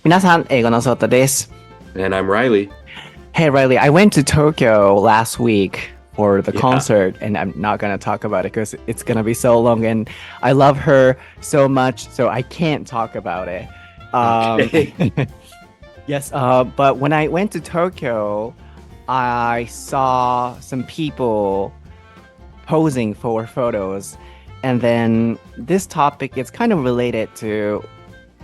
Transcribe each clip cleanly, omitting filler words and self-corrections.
皆さん、英語のそーたです。And I'm Reilly. Hey Riley, I went to Tokyo last week for the Yeah. concert and I'm not gonna talk about it because it's gonna be so long and I love her so much, so I can't talk about it. Okay. Yes, but when I went to Tokyo, I saw some people posing for photos, and then this topic is kind of related to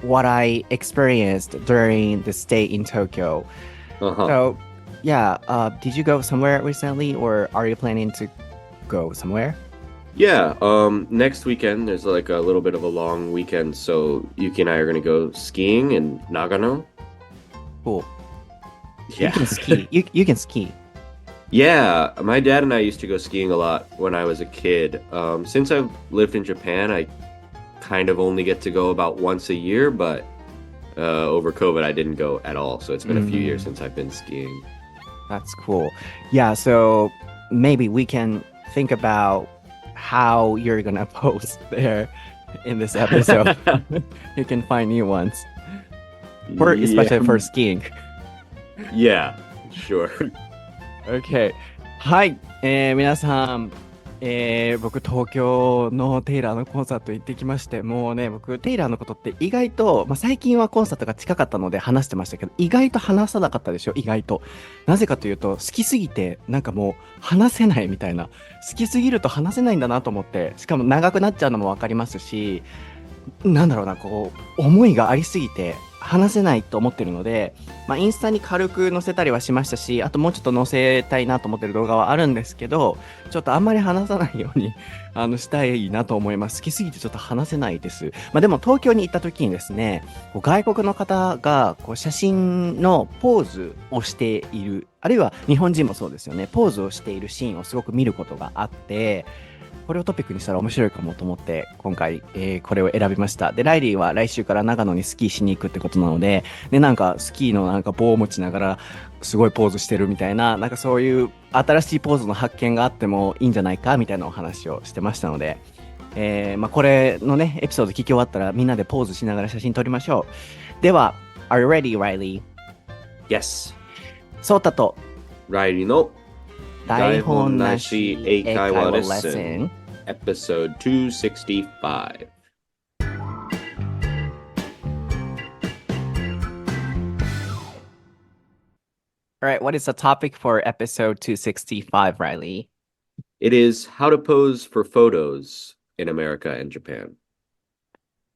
what I experienced during the stay in Tokyo. Uh-huh. So, yeah, did you go somewhere recently, or are you planning to go somewhere? Yeah, next weekend there's like a little bit of a long weekend, so Yuki and I are gonna go skiing in Nagano. Cool. You Yeah. can ski. You can ski. Yeah, my dad and I used to go skiing a lot when I was a kid. Since I've lived in Japan, I kind of only get to go about once a year, but over COVID I didn't go at all, so it's been a few years since I've been skiing. That's cool. Yeah, so maybe we can think about how you're gonna post there in this episode. You can find new ones, especially for skiing. Yeah, sure. Okay. はい、皆さん、僕東京のテイラーのコンサート行ってきまして、もうね、僕テイラーのことって意外と、最近はコンサートが近かったので話してましたけど、意外と話さなかったでしょ、意外と。なぜかというと、好きすぎて、なんかもう話せないみたいな。好きすぎると話せないんだなと思って、しかも長くなっちゃうのもわかりますし、なんだろうな、こう、思いがありすぎて、話せないと思ってるので、インスタに軽く載せたりはしましたし、あともうちょっと載せたいなと思ってる動画はあるんですけど、ちょっとあんまり話さないようにしたいなと思います。好きすぎてちょっと話せないです。でも東京に行った時にですね、外国の方が写真のポーズをしている、あるいは日本人もそうですよね、ポーズをしているシーンをすごく見ることがあって、これをトピックにしたら面白いかもと思って今回、これを選びました。で、ライリーは来週から長野にスキーしに行くってことなので、で、なんかスキーのなんか棒を持ちながらすごいポーズしてるみたいな、なんかそういう新しいポーズの発見があってもいいんじゃないかみたいなお話をしてましたので、これのね、エピソード聞き終わったらみんなでポーズしながら写真撮りましょう。では、Are you ready, Riley? Yes. ソータとReillyの台本なし英会話レッスンEpisode 265. All right, what is the topic for episode 265, Riley? It is how to pose for photos in America and Japan.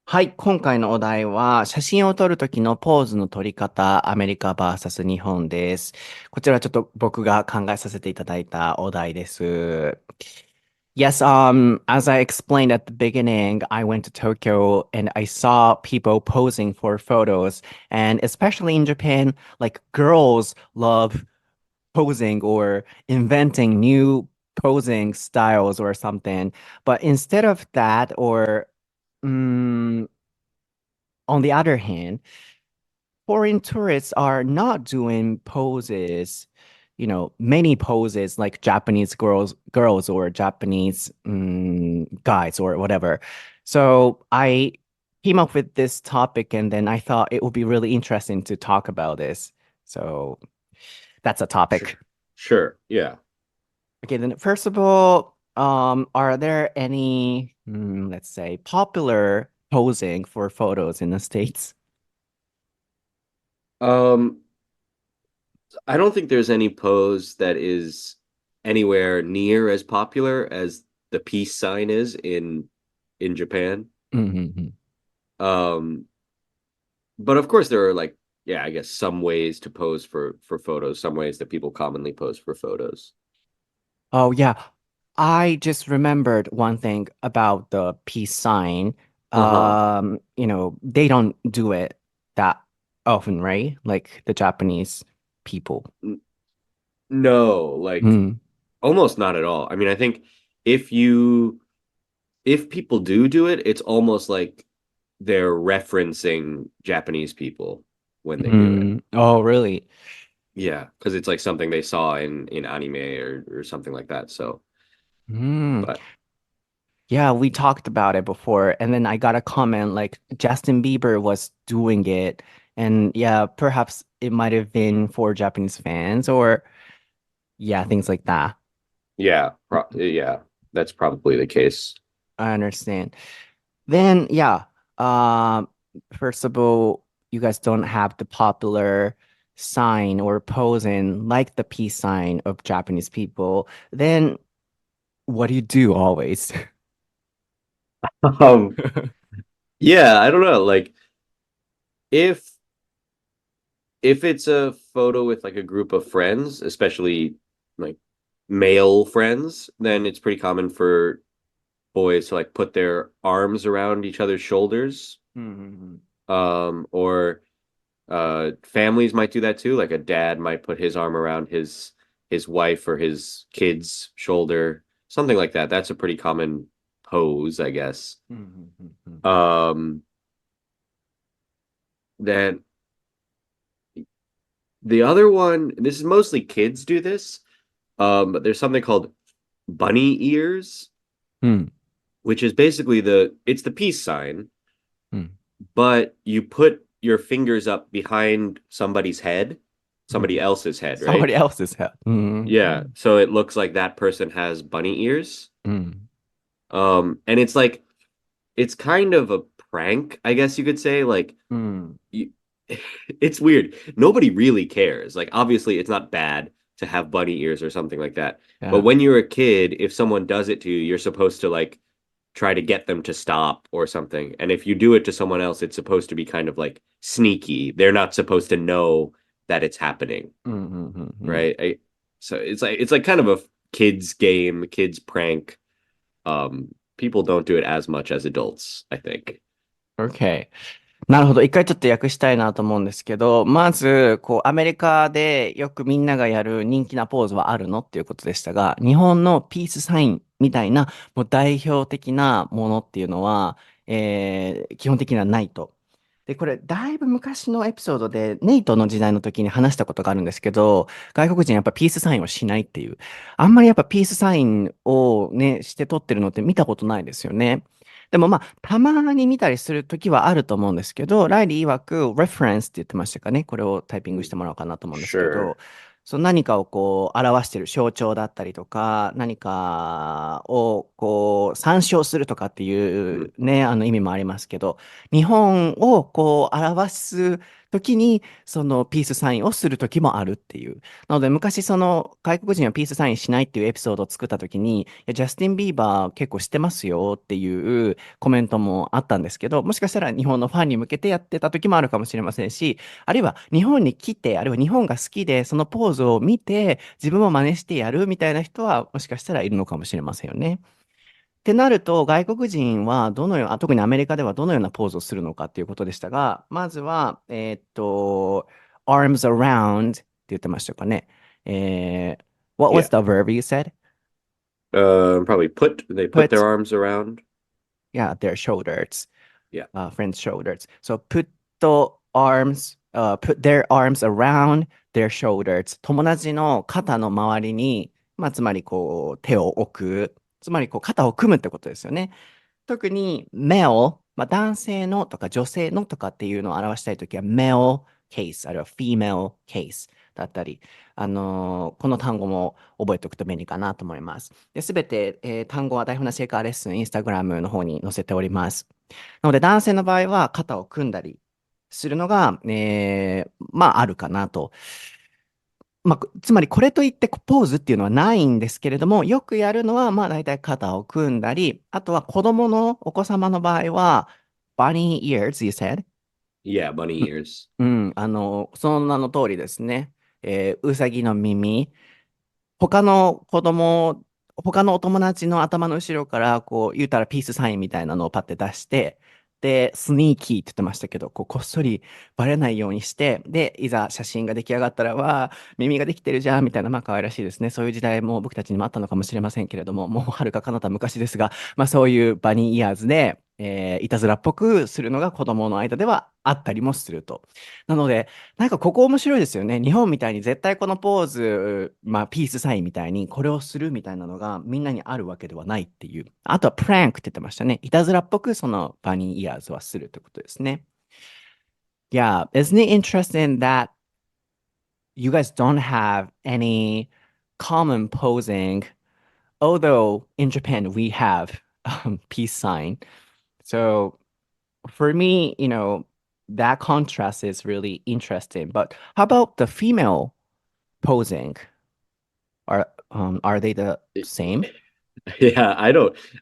はい、今回のお題は、写真を撮る時のポーズの撮り方、アメリカ vs 日本です。こちらちょっと僕が考えさせていただいたお題です。Yes, as I explained at the beginning, I went to Tokyo and I saw people posing for photos, and especially in Japan, like girls love posing or inventing new posing styles or something. But instead of that, or on the other hand, foreign tourists are not doing poses, many poses like Japanese girls or Japanese guys or whatever. So I came up with this topic and then I thought it would be really interesting to talk about this. So that's a topic. Sure. Yeah. Okay, then first of all, are there any, let's say, popular posing for photos in the States? I don't think there's any pose that is anywhere near as popular as the peace sign is in Japan. Mm-hmm. But of course there are like, I guess some ways to pose for photos, some ways that people commonly pose for photos. Oh, yeah. I just remembered one thing about the peace sign. Uh-huh. They don't do it that often, right? Like the Japanese people. No, like almost not at all. I mean, I think if people do it, it's almost like they're referencing Japanese people when they do it. Oh, really? Yeah, because it's like something they saw in anime or something like that. So, but Yeah, we talked about it before, and then I got a comment like Justin Bieber was doing it And yeah, perhaps it might have been for Japanese fans or yeah, things like that. Yeah, that's probably the case. I understand. Then yeah, uh, first of all, you guys don't have the popular sign or posing like the peace sign of Japanese people. Then what do you do always? Um, yeah, I don't know. Like if if it's a photo with like a group of friends, especially like male friends, then it's pretty common for boys to like put their arms around each other's shoulders. Mm-hmm. Or families might do that too. Like a dad might put his arm around his wife or his kid's shoulder, something like that. That's a pretty common pose, I guess. Mm-hmm. Then the other one, this is mostly kids do this. But there's something called bunny ears, Mm. which is basically it's the peace sign, Mm. but you put your fingers up behind somebody's head, somebody else's head, right? Somebody else's head. Mm. Yeah, so it looks like that person has bunny ears. Mm. And it's kind of a prank, I guess you could say. Like Mm. it's weird. Nobody really cares. Like obviously it's not bad to have bunny ears or something like that. But Yeah. when you're a kid, if someone does it to you, you're supposed to like try to get them to stop or something. And if you do it to someone else, it's supposed to be kind of like sneaky. They're not supposed to know that it's happening, Mm-hmm. right? So it's like kind of a kids game, kids prank. People don't do it as much as adults, I think. Okay. なるほど。一回ちょっと訳したいなと思うんですけど、まず、アメリカでよくみんながやる人気なポーズはあるのっていうことでしたが、日本のピースサインみたいな、もう代表的なものっていうのは、基本的にはないと。で、これ、だいぶ昔のエピソードで、ネイトの時代の時に話したことがあるんですけど、外国人やっぱピースサインをしないっていう。あんまりやっぱピースサインをね、して撮ってるのって見たことないですよね。でもまあ、たまに見たりするときはあると思うんですけど、ライリー曰く、reference って言ってましたかね。これをタイピングしてもらおうかなと思うんですけ Sure. ど、その何かを表している象徴だったりとか、何かを参照するとかっていうね、意味もありますけど、日本を表すときに、そのピースサインをするときもあるっていう。なので、昔その外国人はピースサインしないっていうエピソードを作ったときに、いや、ジャスティン・ビーバー結構してますよっていうコメントもあったんですけど、もしかしたら日本のファンに向けてやってた時もあるかもしれませんし、あるいは日本に来て、あるいは日本が好きで、そのポーズを見て、自分も真似してやるみたいな人は、もしかしたらいるのかもしれませんよね。ってなると、外国人は特にアメリカではどのようなポーズをするのかっていうことでしたが、まずは、arms around って言ってましたかね。what was Yeah. the verb you said? Probably they put their Put, arms around. yeah, their shoulders. Yeah. Friends' shoulders. So put their arms around their shoulders. 友達の肩の周りに、まあ、つまり手を置く。つまり肩を組むってことですよね。特に male、まあ、男性のとか女性のとかっていうのを表したいときは male case、あるいは female case だったり、この単語も覚えておくと便利かなと思います。で、すべて、単語は台本なし英会話レッスン、インスタグラムの方に載せております。なので、男性の場合は肩を組んだりするのが、まあ、あるかなと。まあ、つまりこれといってポーズっていうのはないんですけれども、よくやるのは、まあ大体肩を組んだり、あとはお子様の場合は、bunny ears, you said? Yeah, bunny ears. うん、その名の通りですね。うさぎの耳。他の子供、他のお友達の頭の後ろから、言うたらピースサインみたいなのをパッて出して、で、スニーキーって言ってましたけど、こっそりバレないようにして、で、いざ写真が出来上がったら、わあ、耳ができてるじゃん、みたいな、まあ可愛らしいですね。そういう時代も僕たちにもあったのかもしれませんけれども、もうはるか彼方昔ですが、まあそういうバニーイヤーズで、いたずらっぽくするのが子供の間ではあったりもすると。なので、なんかここ面白いですよね。日本みたいに絶対このポーズ、まあピースサインみたいにこれをするみたいなのがみんなにあるわけではないっていう。あとはプランクって言ってましたね。いたずらっぽくそのバニーイヤーズはするってことですね。Yeah, isn't it interesting that you guys don't have any common posing, although in Japan we have peace sign. So for me, that contrast is really interesting. But how about the female posing? Are they the same? Yeah,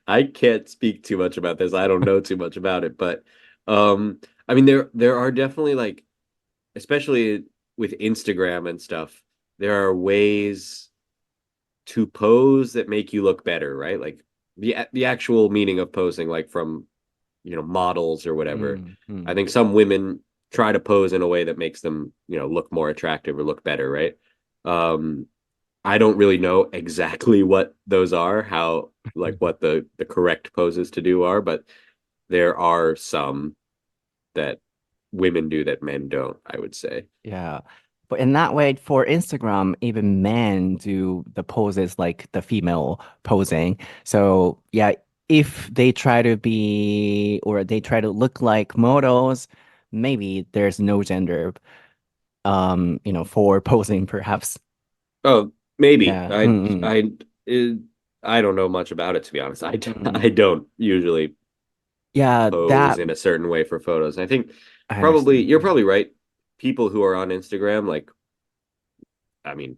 I can't speak too much about this. I don't know too much about it, but I mean there are definitely like, especially with Instagram and stuff, there are ways to pose that make you look better, right? Like the actual meaning of posing, like from models or whatever. Mm, I mm. think some women try to pose in a way that makes them look more attractive or look better, right? Um, I don't really know exactly what those are, how like what the correct poses to do are, but there are some that women do that men don't, I would say. Yeah. But in that way, for Instagram, even men do the poses like the female posing. So yeah, if they try to be or they try to look like models, maybe there's no gender for posing perhaps. Oh, maybe. Yeah. Mm, Eh, I don't know much about it, to be honest. mm, I mm. don't usually Yeah, pose that in a certain way for photos. I think I probably understand. you're probably right. People who are on Instagram, like, I mean,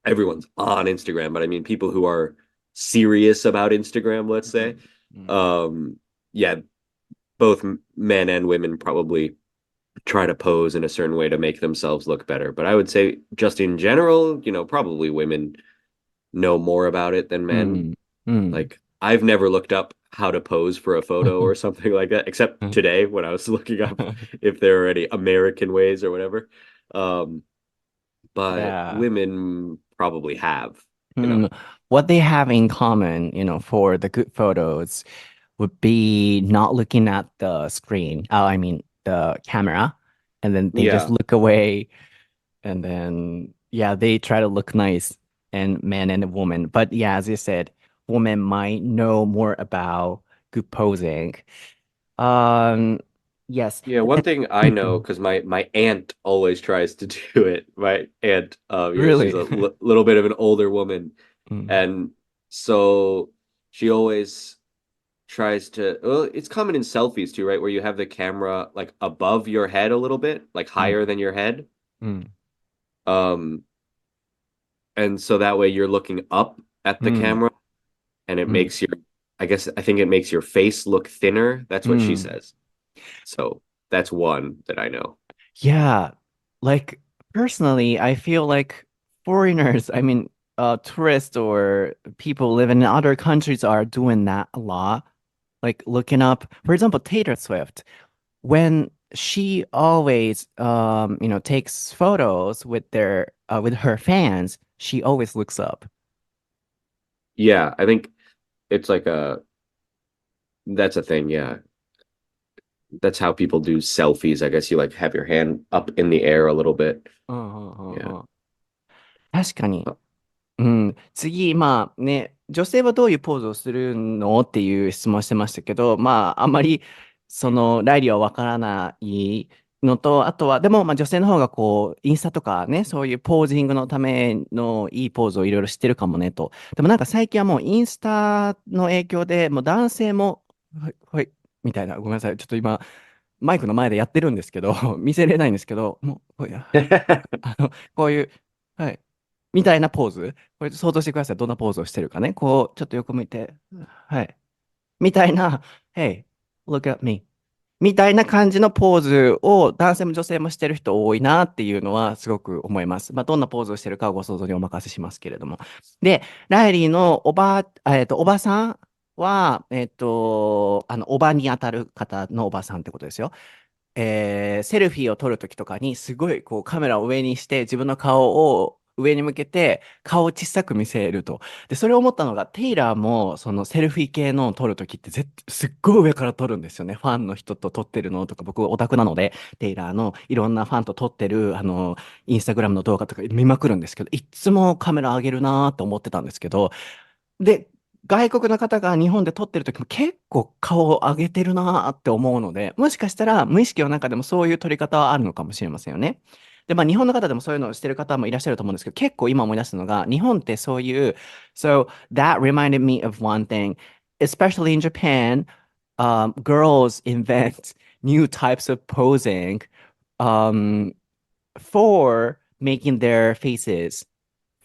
everyone's on Instagram, but I mean people who are serious about Instagram, let's say. Mm, mm, Um, yeah, both men and women probably try to pose in a certain way to make themselves look better. But I would say just in general, probably women know more about it than men. mm, mm. Like I've never looked up how to pose for a photo or something like that, except today when I was looking up if there are any American ways or whatever. Um, but Yeah. women probably have. Mm. What they have in common, for the good photos would be not looking at the screen. I mean the camera, and then they just Yeah. look away, and then yeah, they try to look nice, and man and woman. But yeah, as you said, women might know more about good posing. Um, yes. Yeah, one thing I know because my aunt always tries to do it. My aunt, she's Really? a little bit of an older woman, Mm, and so she always tries to. Well, it's common in selfies too, right? Where you have the camera like above your head a little bit, like mm, higher than your head. mm, Um, and so that way you're looking up at the mm, camera, and it mm, makes I think it makes your face look thinner. That's what she mm. says. So that's one that I know. Yeah, like personally, I feel like foreigners, I mean, tourists or people living in other countries are doing that a lot. Like looking up, for example, Taylor Swift, when she always, takes photos with her fans, she always looks up. Yeah, I think it's like that's a thing, yeah. That's how people do selfies. I guess you like have your hand up in the air a little bit. うんうんうYeah. んうん。確かに。うん、次、まあね、女性はどういうポーズをするのっていう質問してましたけど、まあ、あんまり、ライリーはわからないのと、あとは、でも、まあ、女性の方がこう、インスタとかね、そういうポージングのためのいいポーズをいろいろ知ってるかもねと。でもなんか最近はもうインスタの影響で、もう男性も、はい、はい、みたいな、ごめんなさい、ちょっと今、マイクの前でやってるんですけど、見せれないんですけど、もう、こういう、はい。みたいなポーズ。これ想像してください。どんなポーズをしてるかね。こう、ちょっと横向いて、はい。みたいな、Hey, look at me. みたいな感じのポーズを男性も女性もしてる人多いなっていうのはすごく思います。まあ、どんなポーズをしてるかはご想像にお任せしますけれども。で、ライリーのおばさんは、おばに当たる方のおばさんってことですよ。セルフィーを撮るときとかに、すごいこうカメラを上にして、自分の顔を上に向けて、顔を小さく見せると。で、それを思ったのが、テイラーも、そのセルフィー系のを撮るときってすっごい上から撮るんですよね。ファンの人と撮ってるのとか、僕オタクなので、テイラーのいろんなファンと撮ってる、インスタグラムの動画とか見まくるんですけど、いつもカメラ上げるなーって思ってたんですけど、で、外国の方が日本で撮ってる時も結構顔を上げてるなーって思うので、もしかしたら無意識の中でもそういう撮り方はあるのかもしれませんよね。で、まあ日本の方でもそういうのをしてる方もいらっしゃると思うんですけど、結構今思い出すのが、日本ってそういう、So that reminded me of one thing, especially in Japan, girls invent new types of posing um, for making their faces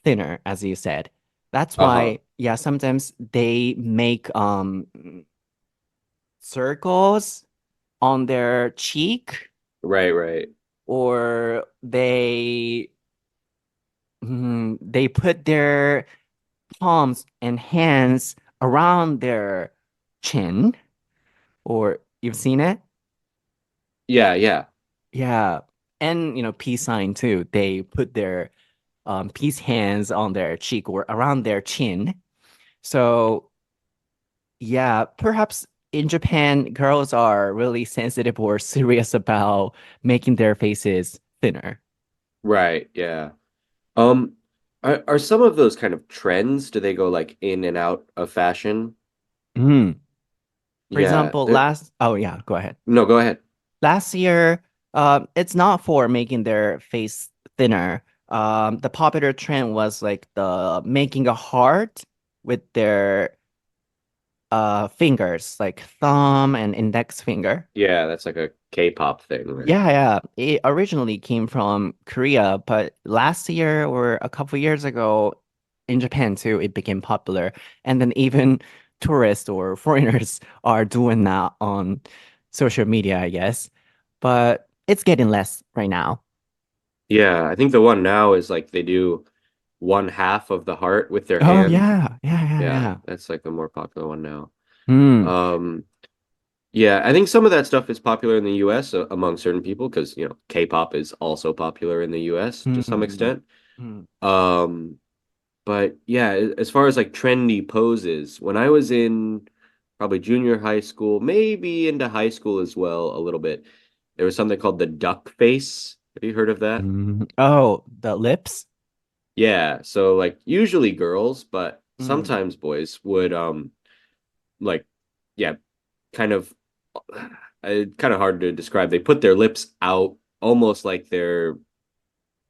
thinner, as you said. That's Uh-huh. why, yeah, sometimes they make circles on their cheek, Right, right. or they put their palms and hands around their chin, or you've seen it? Yeah, yeah. Yeah. And, peace sign too. They put their peace hands on their cheek or around their chin. So, yeah, perhaps in Japan, girls are really sensitive or serious about making their faces thinner. Right, yeah. Um, are some of those kind of trends, do they go like in and out of fashion? Mm. For Yeah, example, there. oh yeah, go ahead. No, go ahead. Last year, it's not for making their face thinner. The popular trend was like the making a heart with their fingers, like thumb and index finger. Yeah, that's like a K-pop thing, right? Yeah, yeah. It originally came from Korea, but last year or a couple years ago in Japan too, it became popular. And then even tourists or foreigners are doing that on social media, I guess. But it's getting less right now. Yeah, I think the one now is like they do one half of the heart with their Oh hand. yeah, yeah, yeah, Yeah, yeah. that's like the more popular one now. Hmm. Um, yeah, I think some of that stuff is popular in the US among certain people because, K-pop is also popular in the US to some Hmm. extent. Hmm. Um, but yeah, as far as like trendy poses, when I was in probably junior high school, maybe into high school as well, a little bit, there was something called the duck face. Have you heard of that? Oh, the lips? Yeah, so like usually girls, but Mm. sometimes boys would like yeah, kind of kind of hard to describe. They put their lips out almost like they're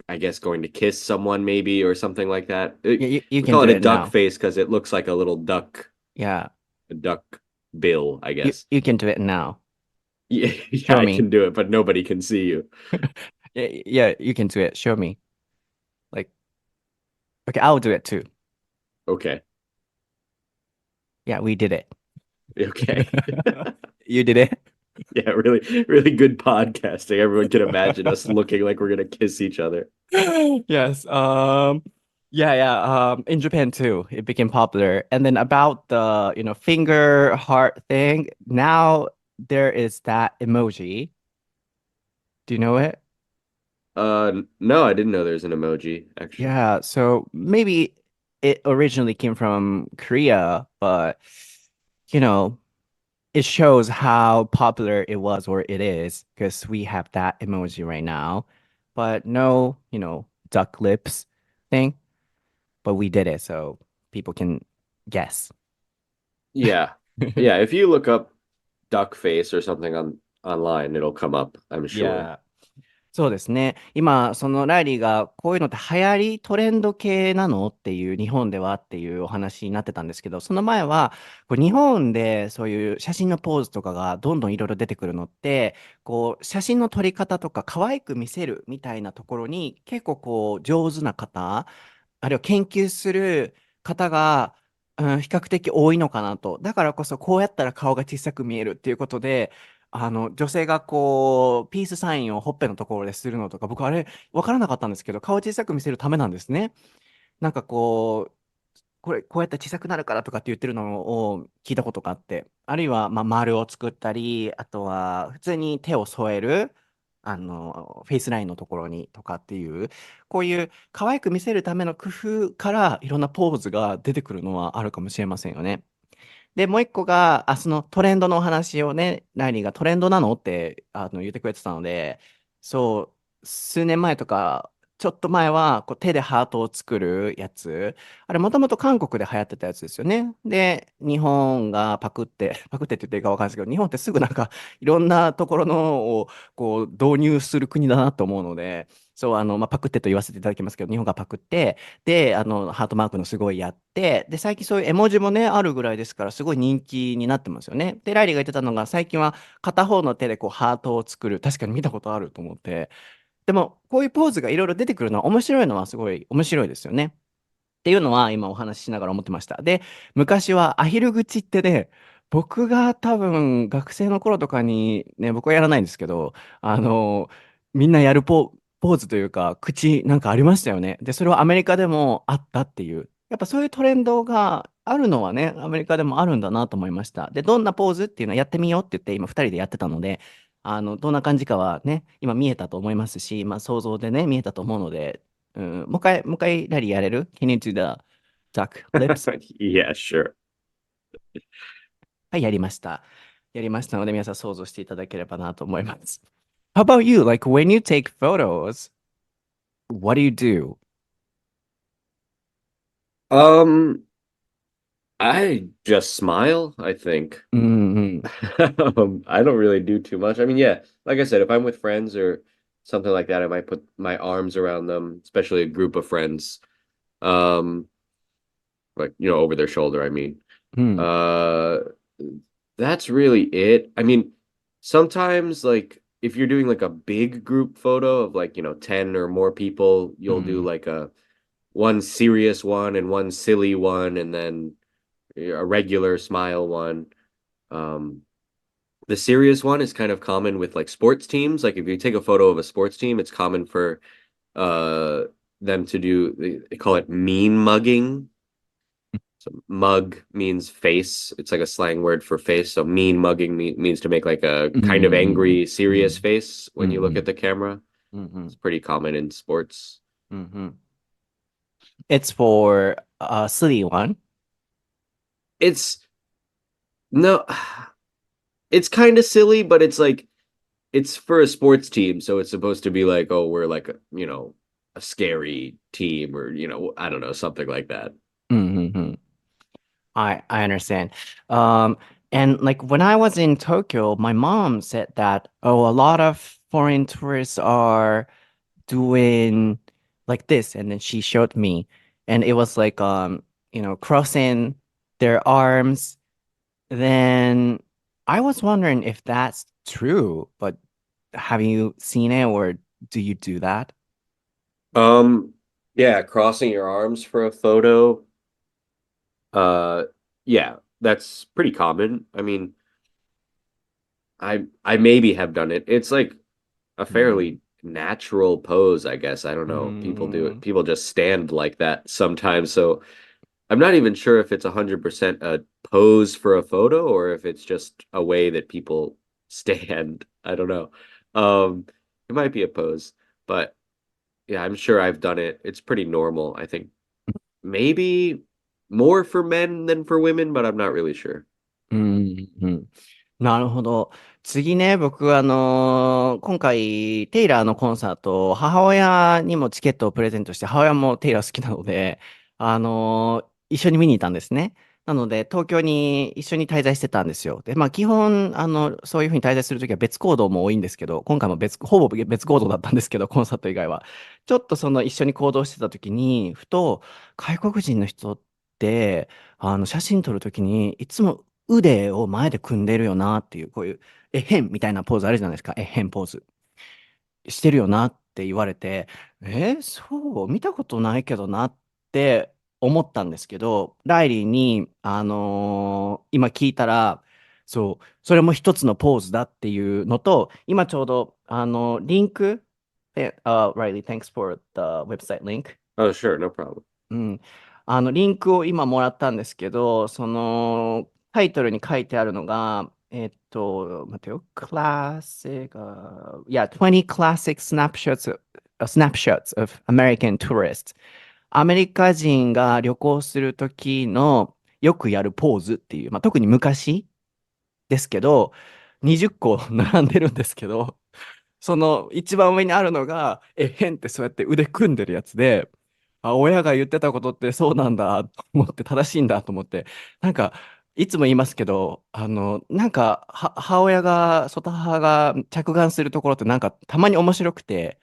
I guess going to kiss someone maybe or something like that. Yeah, you We can call do it a it duck now. face because it looks like a little duck, Yeah, a duck bill, I you guess. you can do it now. Yeah, yeah, Show I me. can do it, but nobody can see you. Yeah, yeah, you can do it. Show me. Like, okay, I'll do it too. Okay. Yeah, we did it. Okay. You did it. Yeah, really, really good podcasting. Everyone can imagine us looking like we're gonna kiss each other. Yes. Yeah, yeah. In Japan too, it became popular. And then about the, finger heart thing, now there is that emoji. Do you know it? No, I didn't know there's an emoji, actually. Yeah, so maybe it originally came from Korea, but you know, it shows how popular it was or it is because we have that emoji right now, but no, duck lips thing, but we did it so people can guess. Yeah. Yeah, if you look up duck face or something online, it'll come up, I'm sure. Yeah. そうですね。今、そのライリーがこういうのって流行りトレンド系なのっていう日本ではっていうお話になってたんですけど、その前はこう日本でそういう写真のポーズとかがどんどんいろいろ出てくるのって、こう写真の撮り方とか可愛く見せるみたいなところに結構こう上手な方、あるいは研究する方が、比較的多いのかなと。だからこそこうやったら顔が小さく見えるっていうことで、女性がこう、ピースサインをほっぺのところでするのとか、僕あれ分からなかったんですけど、顔小さく見せるためなんですね。なんかこう、これ、こうやって小さくなるからとかって言ってるのを聞いたことがあって、あるいは、まあ、丸を作ったり、あとは、普通に手を添える、フェイスラインのところにとかっていう、こういう可愛く見せるための工夫からいろんなポーズが出てくるのはあるかもしれませんよね。で、もう一個が、そのトレンドのお話をね、ライリーがトレンドなのって言ってくれてたので、そう、数年前とかちょっと前はこう手でハートを作るやつ。あれもともと韓国で流行ってたやつですよね。で、日本がパクって、パクってって言っていいかわかんないですけど、日本ってすぐなんかいろんなところのをこう導入する国だなと思うので、そう、まあ、パクってと言わせていただきますけど、日本がパクって、で、ハートマークのすごいやって、で、最近そういう絵文字もね、あるぐらいですから、すごい人気になってますよね。で、ライリーが言ってたのが、最近は片方の手でこうハートを作る。確かに見たことあると思って。でも、こういうポーズがいろいろ出てくるのは面白いのはすごい面白いですよね。っていうのは今お話ししながら思ってました。で、昔はアヒル口ってね、僕が多分学生の頃とかにね、僕はやらないんですけど、あの、みんなやるポーズというか、口なんかありましたよね。で、それはアメリカでもあったっていう。やっぱそういうトレンドがあるのはね、アメリカでもあるんだなと思いました。で、どんなポーズっていうのをやってみようって言って、今2人でやってたので、どんな感じかはね、今見えたと思いますし、まあ想像でね、見えたと思うので、うん、もう一回、ラリーやれる？ Can you do the duck lips? Yeah, sure. はい、やりました。やりましたので、皆さん想像していただければなと思います。How about you? Like when you take photos, what do you do? Um, I just smile, I think. うんうん。I don't really do too much. I mean, yeah, like I said, if I'm with friends or something like that, I might put my arms around them, especially a group of friends. Um, like, over their shoulder, I mean. うん。Uh, that's really it. I mean, sometimes like if you're doing like a big group photo of like, 10 or more people, う you'll do ん。like a one serious one and one silly one and then a regular smile one. Um, the serious one is kind of common with like sports teams. Like if you take a photo of a sports team, it's common for uh them to do they call it mean mugging. So mug means face. It's like a slang word for face. So mean mugging means to make like a うんう kind of ん angry, うん。serious face うん when you う look at ん the camera. うんうん It's pretty common in sports. うんうん。It's for a silly one. It's no, it's kind of silly, but it's like it's for a sports team, so it's supposed to be like, oh, we're like a scary team or I don't know, something like that. うんうんうん。I understand. Um, and like when I was in Tokyo, my mom said that, oh, a lot of foreign tourists are doing like this. And then she showed me, and it was like, crossing their arms. Then I was wondering if that's true, but have you seen it or do you do that? Um, yeah, crossing your arms for a photo. Uh, yeah, that's pretty common. I mean, I maybe have done it. It's like a Mm. fairly natural pose, I guess. I don't know. People do it. Mm. People just stand like that sometimes. So I'm not even sure if it's 100% a pose for a photo or if it's just a way that people stand. I don't know. It might be a pose, but yeah, I'm sure I've done it. It's pretty normal. I think maybe more for men than for women, but I'm not really sure. うん。うん。なるほど。次ね、僕、今回、テイラーのコンサート、母親にもチケットをプレゼントして、母親もテイラー好きなので、一緒に見に行ったんですね。なので、東京に一緒に滞在してたんですよ。で、まあ、基本、そういうふうに滞在するときは別行動も多いんですけど、今回もほぼ別行動だったんですけど、コンサート以外は。ちょっとその一緒に行動してたときに、ふと、外国人の人って、写真撮るときに、いつも腕を前で組んでるよなっていう、こういう、えへんみたいなポーズあるじゃないですか。えへんポーズ。してるよなって言われて、そう、見たことないけどなって思ったんですけど、ライリーに、今聞いたら、そう、それも一つのポーズだっていうのと、今ちょうど、リンク、Riley, thanks for the website link. Oh, sure, no problem. うん。リンクを今もらったんですけど、その、タイトルに書いてあるのが、待ってよ、20 classic snapshots of American tourists。アメリカ人が旅行するときのよくやるポーズっていう、まあ、特に昔ですけど、20個並んでるんですけど、その一番上にあるのが、へんってそうやって腕組んでるやつで、あ、親が言ってたことってそうなんだと思って、正しいんだと思って、なんか、いつも言いますけど、母親が、外母が着眼するところってなんかたまに面白くて、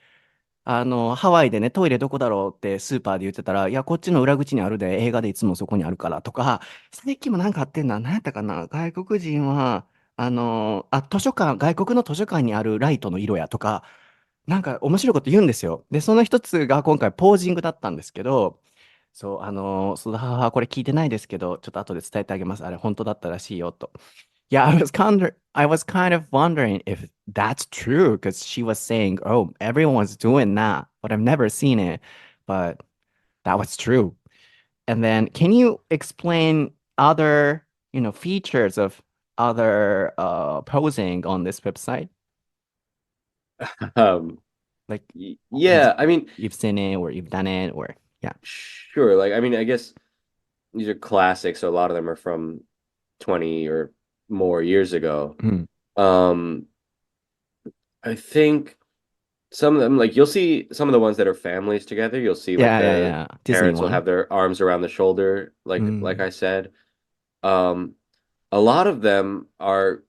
ハワイでね、トイレどこだろうってスーパーで言ってたら、いや、こっちの裏口にあるで、映画でいつもそこにあるからとか、最近もなんかあってんな、何やったかな、外国人は、図書館、外国の図書館にあるライトの色やとか、なんか面白いこと言うんですよ。で、その一つが今回ポージングだったんですけど、そう、その母これ聞いてないですけど、ちょっと後で伝えてあげます。あれ、本当だったらしいよと。Yeah, I was kind of wondering if that's true because she was saying, "Oh, everyone's doing that," but I've never seen it. But that was true. And then, can you explain other, features of other posing on this website? Um, Like you've yeah, I mean, you've seen it or you've done it or yeah. sure. Like, I mean, I guess these are classics, so a lot of them are from 20 or more years ago. Mm. Um, I think some of them, like you'll see some of the ones that are families together. You'll see like Yeah, yeah, the yeah. Disney parents will one. have their arms around the shoulder, like Mm. I said. Um, a lot of them are,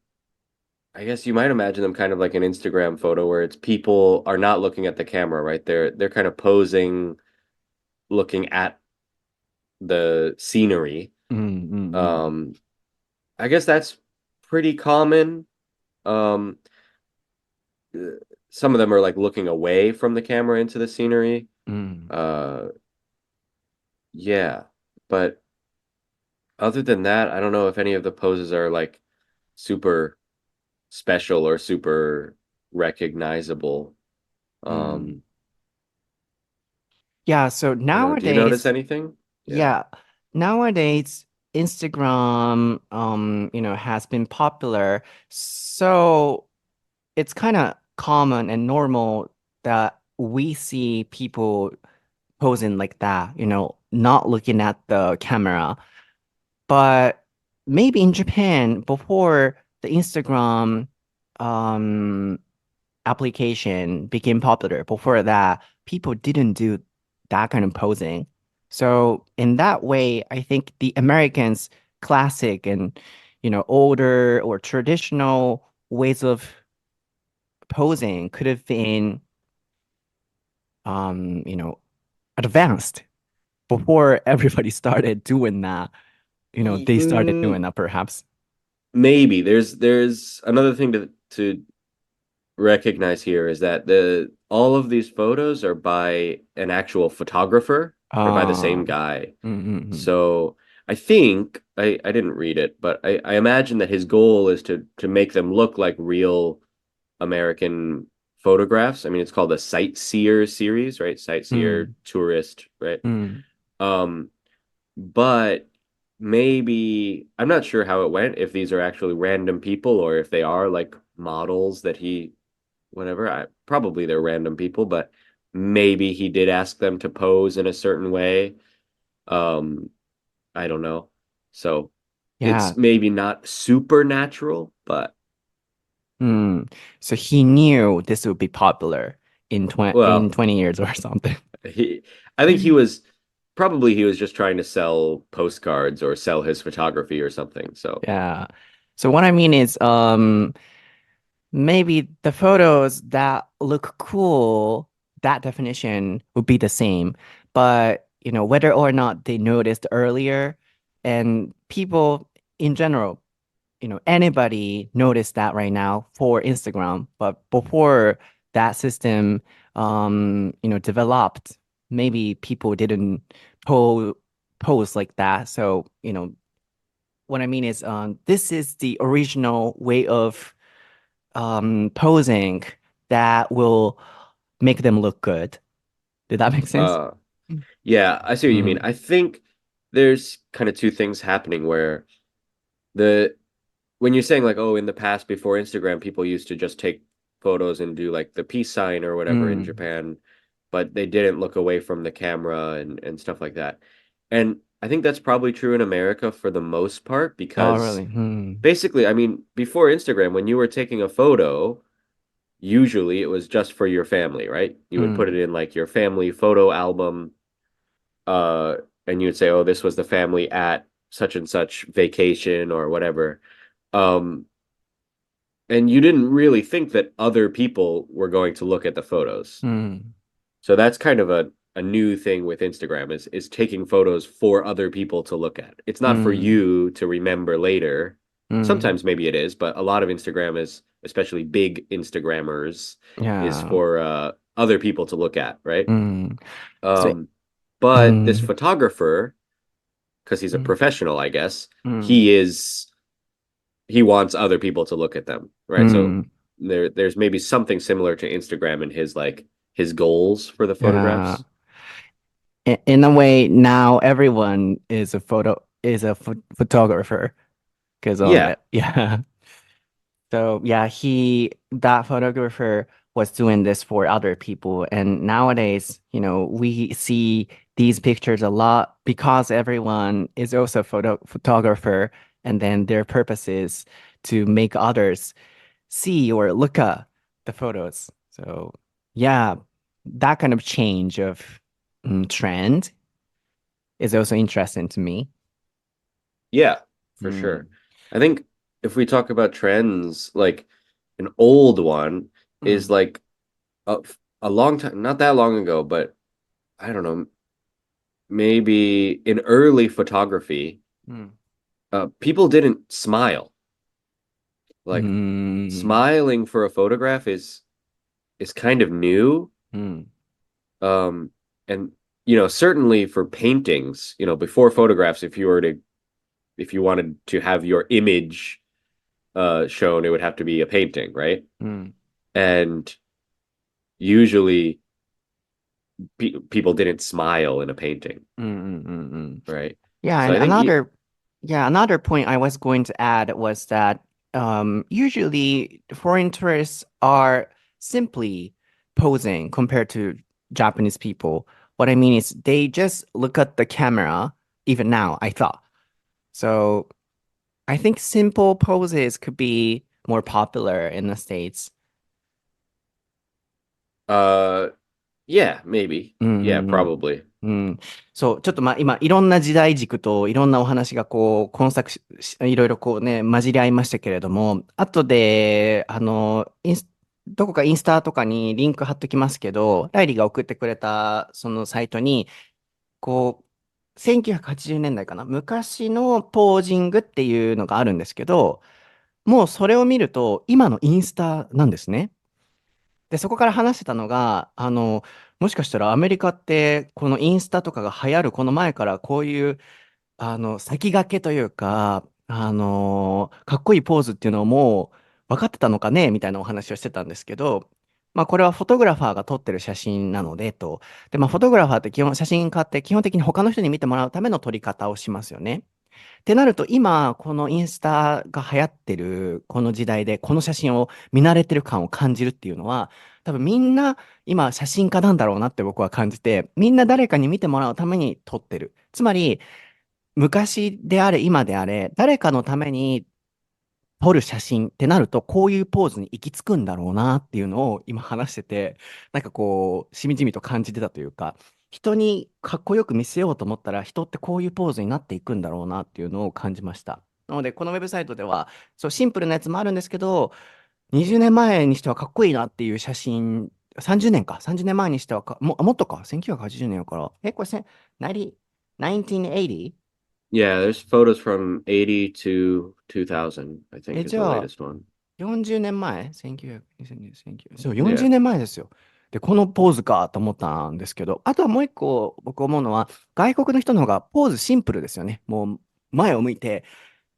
I guess you might imagine them kind of like an Instagram photo where it's people are not looking at the camera, right? They're kind of posing, looking at the scenery. Mm, mm, mm, Um, I guess that's pretty common. Um, some of them are like looking away from the camera into the scenery. mm. Uh, yeah, but other than that, I don't know if any of the poses are like super special or super recognizable. Mm. Um, Yeah, so I don't know. Do you notice nowadays, anything? Yeah. yeah, nowadays Instagram, has been popular. So it's kind of common and normal that we see people posing like that, not looking at the camera. But maybe in Japan, before the Instagram um, application became popular, before that, people didn't do that kind of posing. So in that way, I think the Americans' classic and older or traditional ways of posing could have been um, you know, advanced before everybody started doing that. They started doing that perhaps. Maybe there's another thing to recognize here is that the all of these photos are by an actual photographer or by the same Um, guy. mm-hmm. So I think I didn't read it, but I imagine that his goal is to make them look like real American photographs. I mean, it's called a sightseer series, right? Sightseer Mm, tourist, right? mm, Um, but maybe I'm not sure how it went, if these are actually random people or if they are like models that he whatever. Probably they're random people, but maybe he did ask them to pose in a certain way. Um, I don't know. So yeah. it's maybe not supernatural, but Mm. So he knew this would be popular in well, 20 years or something. he I think he was probably he was just trying to sell postcards or sell his photography or something. So Yeah. So what I mean is, maybe the photos that look cool, that definition would be the same. But, whether or not they noticed earlier, and people in general, anybody noticed that right now for Instagram. But before that system, developed, maybe people didn't po post like that. So, what I mean is, this is the original way of posing that will make them look good. Did that make sense? uh yeah, I see what you mean. Mm, I think there's kind of two things happening where the when you're saying like, oh, in the past before Instagram, people used to just take photos and do like the peace sign or whatever in mm. Japan, but they didn't look away from the camera and stuff like that. And I think that's probably true in America for the most part Oh, because really? Hmm. basically, I mean, before Instagram, when you were taking a photo, usually it was just for your family, right? You would put it in like your family photo album, uh, and you would say, "Oh, this was the family at such and such vacation or whatever." Um, and you didn't really think that other people were going to look at the photos. うん。So that's kind of a new thing with Instagram is taking photos for other people to look at. It's う not for ん。you to remember later. うん。Sometimes maybe it is, but a lot of Instagram is, especially big Instagrammers, い is や for other people to look at, right? ー、うん。それ、Um, う but this ん。photographer, because he's う a ん。professional, I guess, うん。he is he wants other people to look at them, う right? So ん。there's maybe something similar to Instagram in his like his goals for the いや photographs. ー、in a way, now everyone is a photographer because on Yeah. it. Yeah. So yeah, that photographer was doing this for other people. And nowadays, we see these pictures a lot because everyone is also a photographer. And then their purpose is to make others see or look at the photos. So yeah, that kind of change of trend is also interesting to me. Yeah, for sure. Mm, I think if we talk about trends, like an old one is mm, like a, a long time, not that long ago, but I don't know, maybe in early photography, mm, people didn't smile. Like mm, smiling for a photograph is kind of new. mm, Um, and certainly for paintings, before photographs, if you wanted to have your image shown, it would have to be a painting, right? mm. And usually people didn't smile in a painting, Mm, mm, mm, mm. right? Yeah, So and I think another point I was going to add was that usually foreign tourists are simply posing compared to Japanese people. What I mean is they just look at the camera, even now, I thought. So I think simple poses could be more popular in the States. uh yeah, maybe. うん Yeah, うんうん。probably. うん。そう、ちょっと今、いろんな時代軸といろんなお話がいろいろ混じり合いましたけれども、後で、どこかインスタとかにリンク貼っときますけど、ライリーが送ってくれたそのサイトに、1980年代かな、昔のポージングっていうのがあるんですけど、もうそれを見ると、今のインスタなんですね。で、そこから話してたのが、もしかしたらアメリカって、このインスタとかが流行るこの前からこういう、先駆けというか、かっこいいポーズっていうのをもう分かってたのかねみたいなお話をしてたんですけど、まあこれはフォトグラファーが撮ってる写真なのでと。で、まあフォトグラファーって写真家って基本的に他の人に見てもらうための撮り方をしますよね。ってなると、今、このインスタが流行ってるこの時代で、この写真を見慣れてる感を感じるっていうのは、多分みんな今写真家なんだろうなって僕は感じて、みんな誰かに見てもらうために撮ってる。つまり、昔であれ、今であれ、誰かのために撮る写真ってなると、こういうポーズに行き着くんだろうなっていうのを今話してて、なんかしみじみと感じてたというか、人にかっこよく見せようと思ったら、人ってこういうポーズになっていくんだろうなっていうのを感じました。なので、このウェブサイトでは、そう、シンプルなやつもあるんですけど、20年前にしてはかっこいいなっていう写真、30年か、30年前にしてはもっとか、1980年やから、これ90、1980? Yeah, there's photos from 80 to 2000, I think, is じ the ゃあ、latest one. 40年前 ?1900、2000、1900そう、40 Yeah. 年前ですよ。で、このポーズかと思ったんですけど、あとはもう一個僕思うのは、外国の人の方がポーズシンプルですよね。もう前を向いて、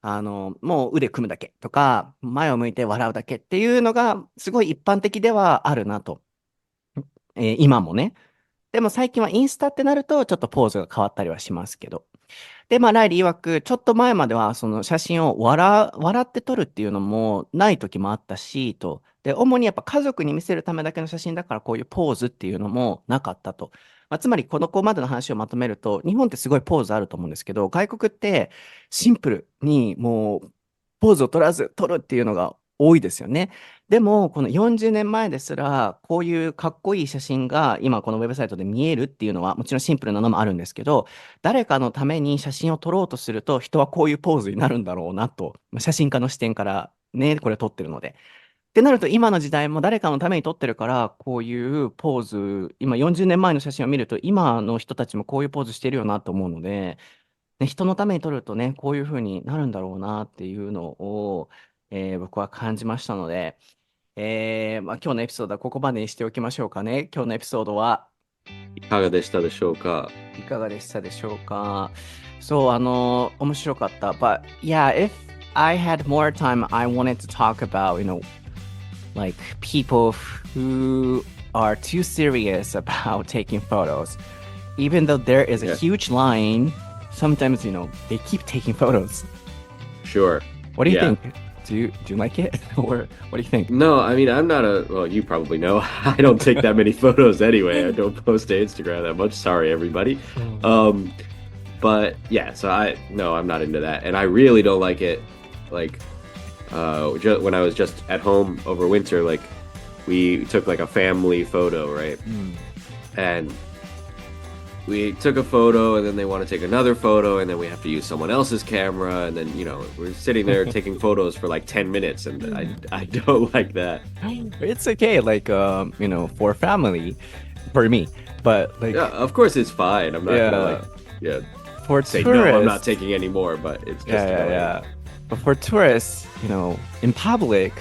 もう腕組むだけとか、前を向いて笑うだけっていうのが、すごい一般的ではあるなと。今もね。でも最近はインスタってなると、ちょっとポーズが変わったりはしますけど。で、まあ、ライリー曰く、ちょっと前までは、その写真を笑って撮るっていうのもない時もあったし、と。で、主にやっぱ家族に見せるためだけの写真だから、こういうポーズっていうのもなかったと。まあ、つまり、この子までの話をまとめると、日本ってすごいポーズあると思うんですけど、外国ってシンプルにもう、ポーズを取らず撮るっていうのが多いですよね。でも、この40年前ですら、こういうかっこいい写真が今このウェブサイトで見えるっていうのは、もちろんシンプルなのもあるんですけど、誰かのために写真を撮ろうとすると、人はこういうポーズになるんだろうなと、写真家の視点からね、これ撮ってるので。ってなると、今の時代も誰かのために撮ってるから、こういうポーズ、今40年前の写真を見ると、今の人たちもこういうポーズしてるよなと思うので、ね、人のために撮るとね、こういう風になるんだろうなっていうのを、僕は感じましたので、今日のエピソードはここまでにしておきましょうかね。今日のエピソードはいかがでしたでしょうか？いかがでしたでしょうか？そう、面白かった。But yeah, if I had more time, I wanted to talk about, like people who are too serious about taking photos. Even though there is a Yeah. huge line, sometimes, they keep taking photos. Sure. What do you Yeah. think? Do you like it? Or what do you think? No, I mean, I'm not well, you probably know. I don't take that many photos anyway. I don't post to Instagram that much. Sorry, everybody. But yeah, so I'm not into that. And I really don't like it. Like, when I was just at home over winter, like, we took like a family photo, right? And we took a photo and then they want to take another photo and then we have to use someone else's camera and then we're sitting there taking photos for like 10 minutes and I don't like that. It's okay, like, for family, for me. But like, Yeah, of course it's fine. I'm not gonna for say tourists, no, I'm not taking any more, but it's just yeah. But for tourists, in public,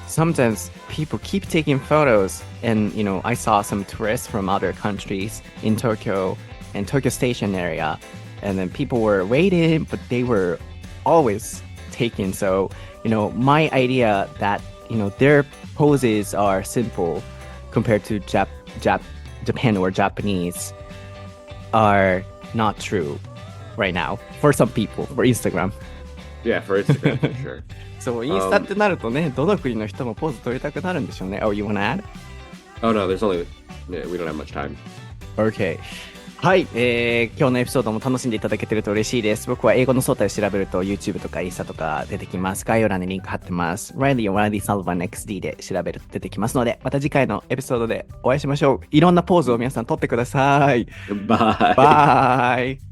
sometimes people keep taking photos. And, I saw some tourists from other countries in Tokyo and Tokyo Station area. And then people were waiting, but they were always taking. So, my idea that, their poses are simple compared to Japan or Japanese are not true right now for some people, for Instagram. Yeah, for Instagram, for sure. そう、インスタってなるとね、どの国の人もポーズ撮りたくなるんでしょうね。Oh, you wanna add? Oh, no, we don't have much time. Okay. はい、今日のエピソードも楽しんでいただけてると嬉しいです。僕は英語のソータで調べると YouTube とかインスタとか出てきます。概要欄にリンク貼ってます。Reilly を Reilly Sullivan XD で調べると出てきますので、また次回のエピソードでお会いしましょう。いろんなポーズを皆さん撮ってください。Bye. Bye.